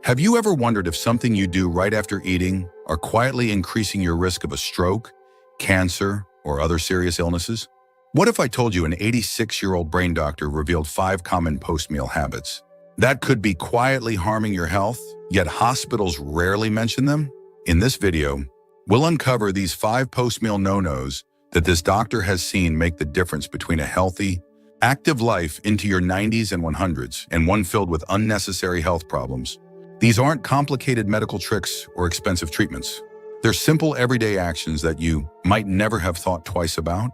Have you ever wondered if something you do right after eating are quietly increasing your risk of a stroke, cancer, or other serious illnesses? What if I told you an 86-year-old brain doctor revealed 5 common post-meal habits that could be quietly harming your health, yet hospitals rarely mention them? In this video, we'll uncover these 5 post-meal no-nos that this doctor has seen make the difference between a healthy, active life into your 90s and 100s and one filled with unnecessary health problems. These aren't complicated medical tricks or expensive treatments. They're simple everyday actions that you might never have thought twice about,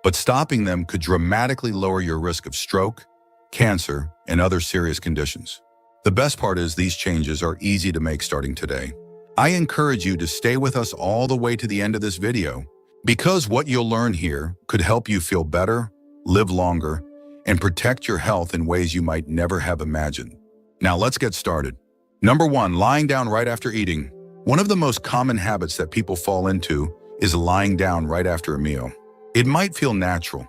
but stopping them could dramatically lower your risk of stroke, cancer, and other serious conditions. The best part is these changes are easy to make starting today. I encourage you to stay with us all the way to the end of this video, because what you'll learn here could help you feel better, live longer, and protect your health in ways you might never have imagined. Now let's get started. Number 1, lying down right after eating. One of the most common habits that people fall into is lying down right after a meal. It might feel natural.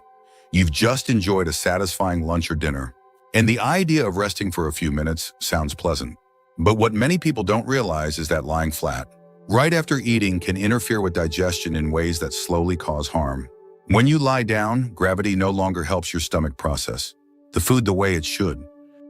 You've just enjoyed a satisfying lunch or dinner, and the idea of resting for a few minutes sounds pleasant. But what many people don't realize is that lying flat right after eating can interfere with digestion in ways that slowly cause harm. When you lie down, gravity no longer helps your stomach process the food the way it should.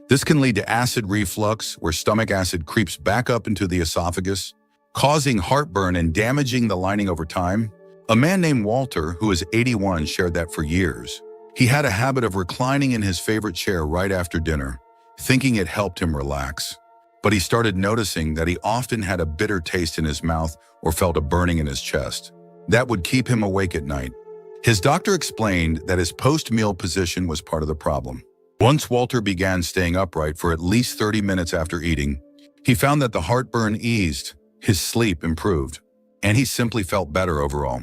This can lead to acid reflux, where stomach acid creeps back up into the esophagus, causing heartburn and damaging the lining over time. A man named Walter, who is 81, shared that for years. He had a habit of reclining in his favorite chair right after dinner, thinking it helped him relax. But he started noticing that he often had a bitter taste in his mouth or felt a burning in his chest. That would keep him awake at night. His doctor explained that his post-meal position was part of the problem. Once Walter began staying upright for at least 30 minutes after eating, he found that the heartburn eased, his sleep improved, and he simply felt better overall.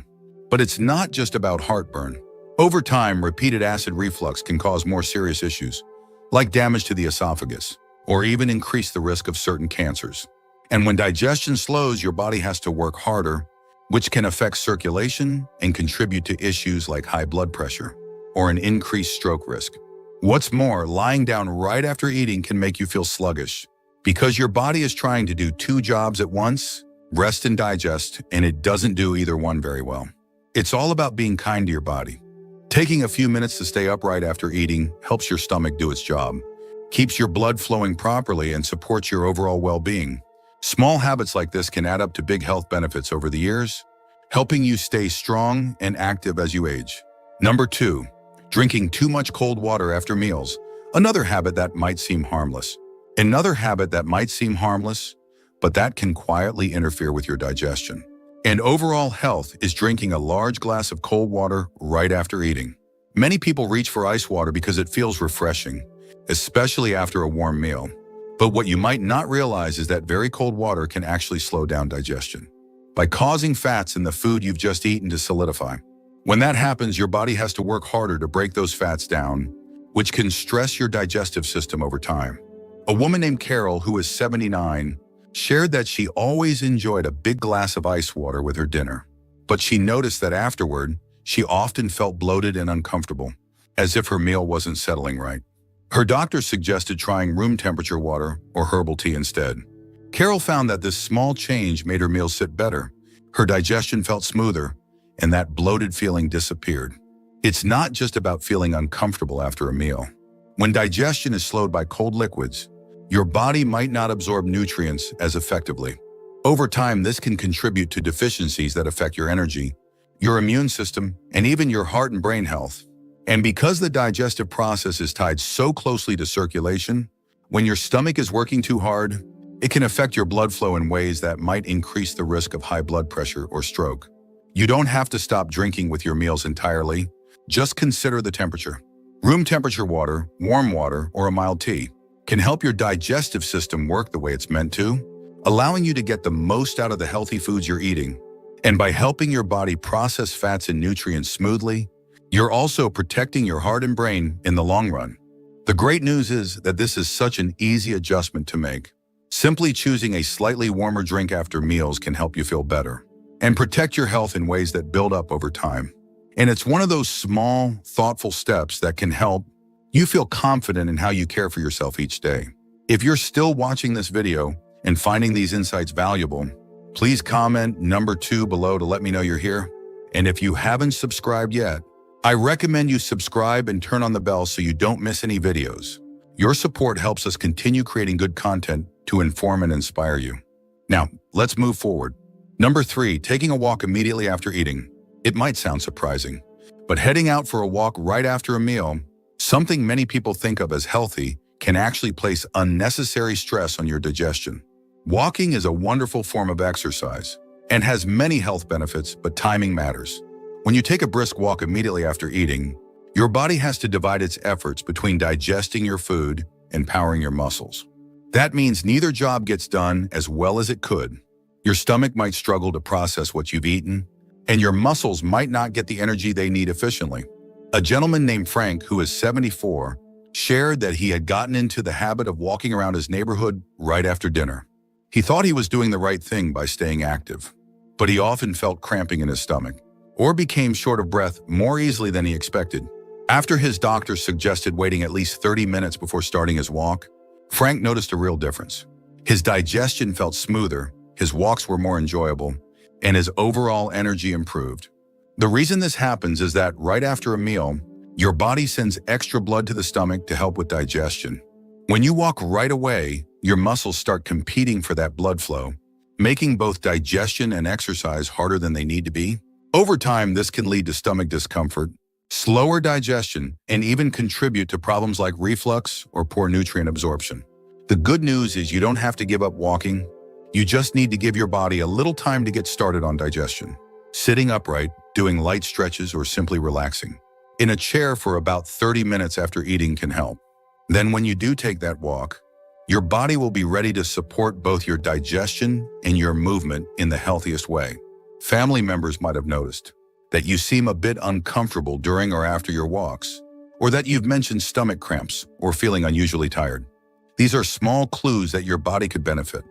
But it's not just about heartburn. Over time, repeated acid reflux can cause more serious issues, like damage to the esophagus, or even increase the risk of certain cancers. And when digestion slows, your body has to work harder, which can affect circulation and contribute to issues like high blood pressure or an increased stroke risk. What's more, lying down right after eating can make you feel sluggish because your body is trying to do 2 jobs at once, rest and digest, and it doesn't do either one very well. It's all about being kind to your body. Taking a few minutes to stay upright after eating helps your stomach do its job, keeps your blood flowing properly, and supports your overall well-being. Small habits like this can add up to big health benefits over the years, helping you stay strong and active as you age. Number 2, drinking too much cold water after meals. Another habit that might seem harmless, but that can quietly interfere with your digestion and overall health is drinking a large glass of cold water right after eating. Many people reach for ice water because it feels refreshing, especially after a warm meal. But what you might not realize is that very cold water can actually slow down digestion by causing fats in the food you've just eaten to solidify. When that happens, your body has to work harder to break those fats down, which can stress your digestive system over time. A woman named Carol, who is 79, shared that she always enjoyed a big glass of ice water with her dinner, but she noticed that afterward, she often felt bloated and uncomfortable, as if her meal wasn't settling right. Her doctor suggested trying room temperature water or herbal tea instead. Carol found that this small change made her meals sit better, her digestion felt smoother, and that bloated feeling disappeared. It's not just about feeling uncomfortable after a meal. When digestion is slowed by cold liquids, your body might not absorb nutrients as effectively. Over time, this can contribute to deficiencies that affect your energy, your immune system, and even your heart and brain health. And because the digestive process is tied so closely to circulation, when your stomach is working too hard, it can affect your blood flow in ways that might increase the risk of high blood pressure or stroke. You don't have to stop drinking with your meals entirely. Just consider the temperature. Room temperature water, warm water, or a mild tea can help your digestive system work the way it's meant to, allowing you to get the most out of the healthy foods you're eating. And by helping your body process fats and nutrients smoothly, you're also protecting your heart and brain in the long run. The great news is that this is such an easy adjustment to make. Simply choosing a slightly warmer drink after meals can help you feel better and protect your health in ways that build up over time. And it's one of those small, thoughtful steps that can help you feel confident in how you care for yourself each day. If you're still watching this video, and finding these insights valuable, please comment number 2 below to let me know you're here. And if you haven't subscribed yet, I recommend you subscribe and turn on the bell so you don't miss any videos. Your support helps us continue creating good content to inform and inspire you. Now, let's move forward. Number 3, taking a walk immediately after eating. It might sound surprising, but heading out for a walk right after a meal, something many people think of as healthy, can actually place unnecessary stress on your digestion. Walking is a wonderful form of exercise and has many health benefits, but timing matters. When you take a brisk walk immediately after eating, your body has to divide its efforts between digesting your food and powering your muscles. That means neither job gets done as well as it could. Your stomach might struggle to process what you've eaten, and your muscles might not get the energy they need efficiently. A gentleman named Frank, who is 74, shared that he had gotten into the habit of walking around his neighborhood right after dinner. He thought he was doing the right thing by staying active, but he often felt cramping in his stomach or became short of breath more easily than he expected. After his doctor suggested waiting at least 30 minutes before starting his walk, Frank noticed a real difference. His digestion felt smoother, his walks were more enjoyable, and his overall energy improved. The reason this happens is that right after a meal, your body sends extra blood to the stomach to help with digestion. When you walk right away, your muscles start competing for that blood flow, making both digestion and exercise harder than they need to be. Over time, this can lead to stomach discomfort, slower digestion, and even contribute to problems like reflux or poor nutrient absorption. The good news is you don't have to give up walking. You just need to give your body a little time to get started on digestion. Sitting upright, doing light stretches, or simply relaxing in a chair for about 30 minutes after eating can help. Then when you do take that walk, your body will be ready to support both your digestion and your movement in the healthiest way. Family members might have noticed that you seem a bit uncomfortable during or after your walks, or that you've mentioned stomach cramps or feeling unusually tired. These are small clues that your body could benefit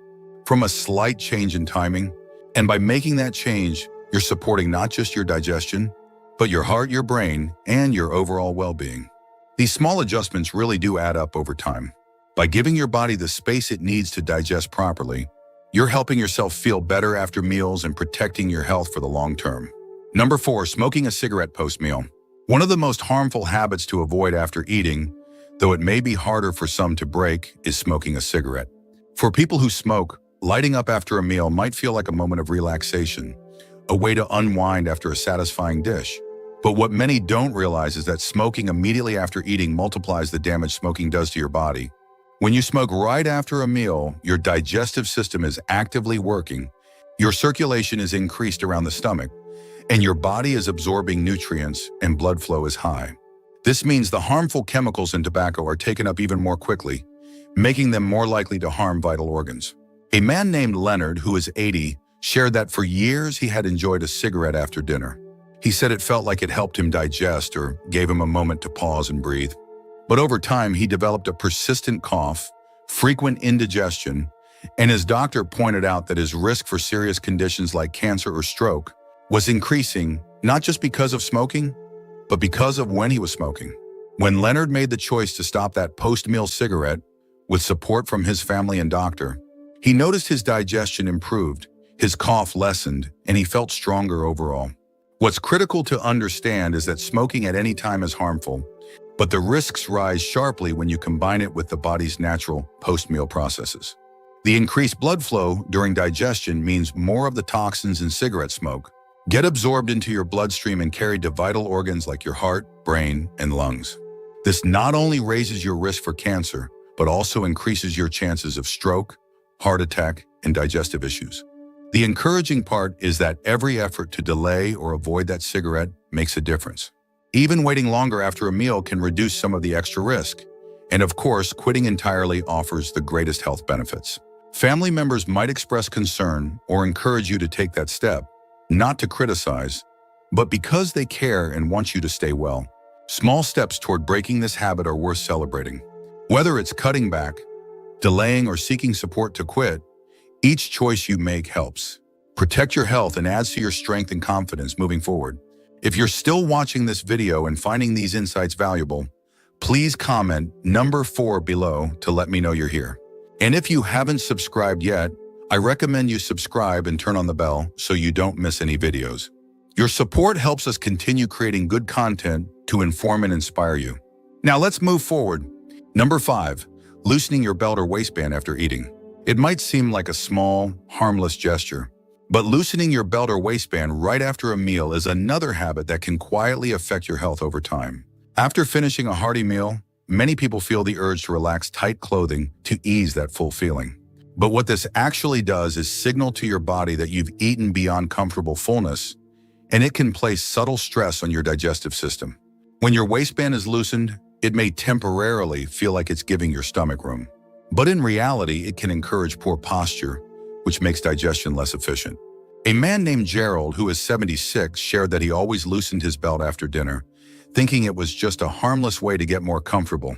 from a slight change in timing, and by making that change, you're supporting not just your digestion, but your heart, your brain, and your overall well-being. These small adjustments really do add up over time. By giving your body the space it needs to digest properly, you're helping yourself feel better after meals and protecting your health for the long term. Number 4, smoking a cigarette post-meal. One of the most harmful habits to avoid after eating, though it may be harder for some to break, is smoking a cigarette. For people who smoke, lighting up after a meal might feel like a moment of relaxation, a way to unwind after a satisfying dish. But what many don't realize is that smoking immediately after eating multiplies the damage smoking does to your body. When you smoke right after a meal, your digestive system is actively working, your circulation is increased around the stomach, and your body is absorbing nutrients and blood flow is high. This means the harmful chemicals in tobacco are taken up even more quickly, making them more likely to harm vital organs. A man named Leonard, who is 80, shared that for years he had enjoyed a cigarette after dinner. He said it felt like it helped him digest or gave him a moment to pause and breathe. But over time, he developed a persistent cough, frequent indigestion, and his doctor pointed out that his risk for serious conditions like cancer or stroke was increasing, not just because of smoking, but because of when he was smoking. When Leonard made the choice to stop that post-meal cigarette, with support from his family and doctor, he noticed his digestion improved, his cough lessened, and he felt stronger overall. What's critical to understand is that smoking at any time is harmful, but the risks rise sharply when you combine it with the body's natural post-meal processes. The increased blood flow during digestion means more of the toxins in cigarette smoke get absorbed into your bloodstream and carried to vital organs like your heart, brain, and lungs. This not only raises your risk for cancer, but also increases your chances of stroke, heart attack, and digestive issues. The encouraging part is that every effort to delay or avoid that cigarette makes a difference. Even waiting longer after a meal can reduce some of the extra risk. And of course, quitting entirely offers the greatest health benefits. Family members might express concern or encourage you to take that step, not to criticize, but because they care and want you to stay well. Small steps toward breaking this habit are worth celebrating. Whether it's cutting back, delaying, or seeking support to quit, each choice you make helps. Protect your health and adds to your strength and confidence moving forward. If you're still watching this video and finding these insights valuable, please comment number 4 below to let me know you're here. And if you haven't subscribed yet, I recommend you subscribe and turn on the bell so you don't miss any videos. Your support helps us continue creating good content to inform and inspire you. Now let's move forward. Number 5, loosening your belt or waistband after eating. It might seem like a small, harmless gesture, but loosening your belt or waistband right after a meal is another habit that can quietly affect your health over time. After finishing a hearty meal, many people feel the urge to relax tight clothing to ease that full feeling. But what this actually does is signal to your body that you've eaten beyond comfortable fullness, and it can place subtle stress on your digestive system. When your waistband is loosened, it may temporarily feel like it's giving your stomach room. But in reality, it can encourage poor posture, which makes digestion less efficient. A man named Gerald, who is 76, shared that he always loosened his belt after dinner, thinking it was just a harmless way to get more comfortable.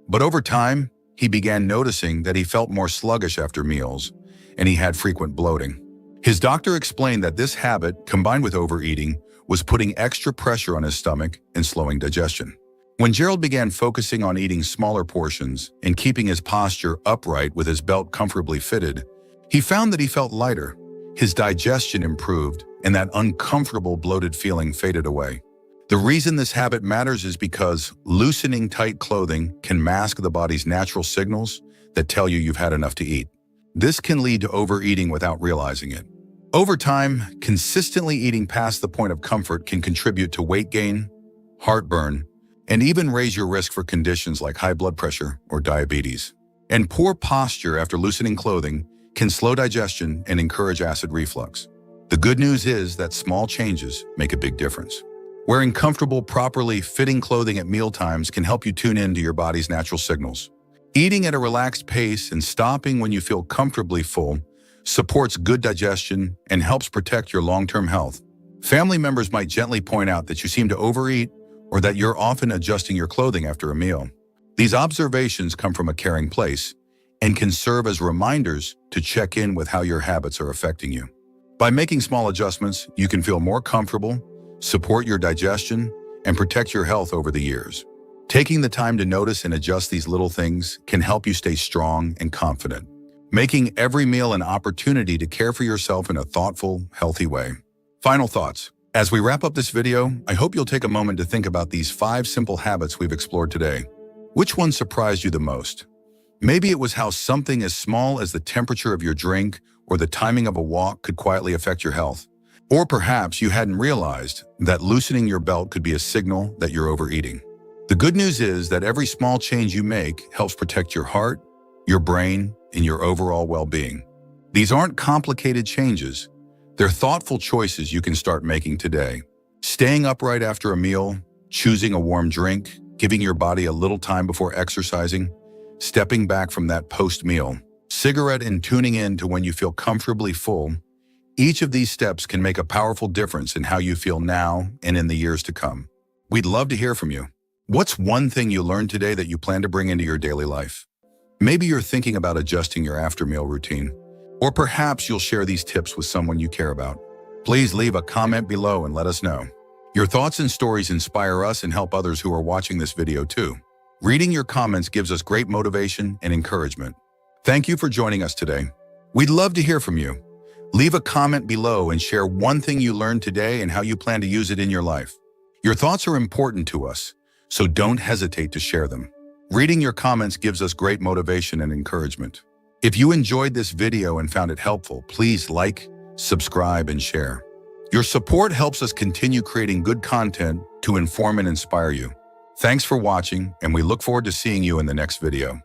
But over time, he began noticing that he felt more sluggish after meals, and he had frequent bloating. His doctor explained that this habit, combined with overeating, was putting extra pressure on his stomach and slowing digestion. When Gerald began focusing on eating smaller portions and keeping his posture upright with his belt comfortably fitted, he found that he felt lighter, his digestion improved, and that uncomfortable bloated feeling faded away. The reason this habit matters is because loosening tight clothing can mask the body's natural signals that tell you you've had enough to eat. This can lead to overeating without realizing it. Over time, consistently eating past the point of comfort can contribute to weight gain, heartburn, and even raise your risk for conditions like high blood pressure or diabetes. And poor posture after loosening clothing can slow digestion and encourage acid reflux. The good news is that small changes make a big difference. Wearing comfortable, properly fitting clothing at mealtimes can help you tune into your body's natural signals. Eating at a relaxed pace and stopping when you feel comfortably full supports good digestion and helps protect your long-term health. Family members might gently point out that you seem to overeat or that you're often adjusting your clothing after a meal. These observations come from a caring place and can serve as reminders to check in with how your habits are affecting you. By making small adjustments, you can feel more comfortable, support your digestion, and protect your health over the years. Taking the time to notice and adjust these little things can help you stay strong and confident, making every meal an opportunity to care for yourself in a thoughtful, healthy way. Final thoughts. As we wrap up this video, I hope you'll take a moment to think about these 5 simple habits we've explored today. Which one surprised you the most? Maybe it was how something as small as the temperature of your drink or the timing of a walk could quietly affect your health. Or perhaps you hadn't realized that loosening your belt could be a signal that you're overeating. The good news is that every small change you make helps protect your heart, your brain, and your overall well-being. These aren't complicated changes. They're thoughtful choices you can start making today. Staying upright after a meal, choosing a warm drink, giving your body a little time before exercising, stepping back from that post-meal, cigarette and tuning in to when you feel comfortably full. Each of these steps can make a powerful difference in how you feel now and in the years to come. We'd love to hear from you. What's one thing you learned today that you plan to bring into your daily life? Maybe you're thinking about adjusting your after-meal routine, or perhaps you'll share these tips with someone you care about. Please leave a comment below and let us know. Your thoughts and stories inspire us and help others who are watching this video too. Reading your comments gives us great motivation and encouragement. Thank you for joining us today. We'd love to hear from you. Leave a comment below and share one thing you learned today and how you plan to use it in your life. Your thoughts are important to us, so don't hesitate to share them. Reading your comments gives us great motivation and encouragement. If you enjoyed this video and found it helpful, please like, subscribe, and share. Your support helps us continue creating good content to inform and inspire you. Thanks for watching, and we look forward to seeing you in the next video.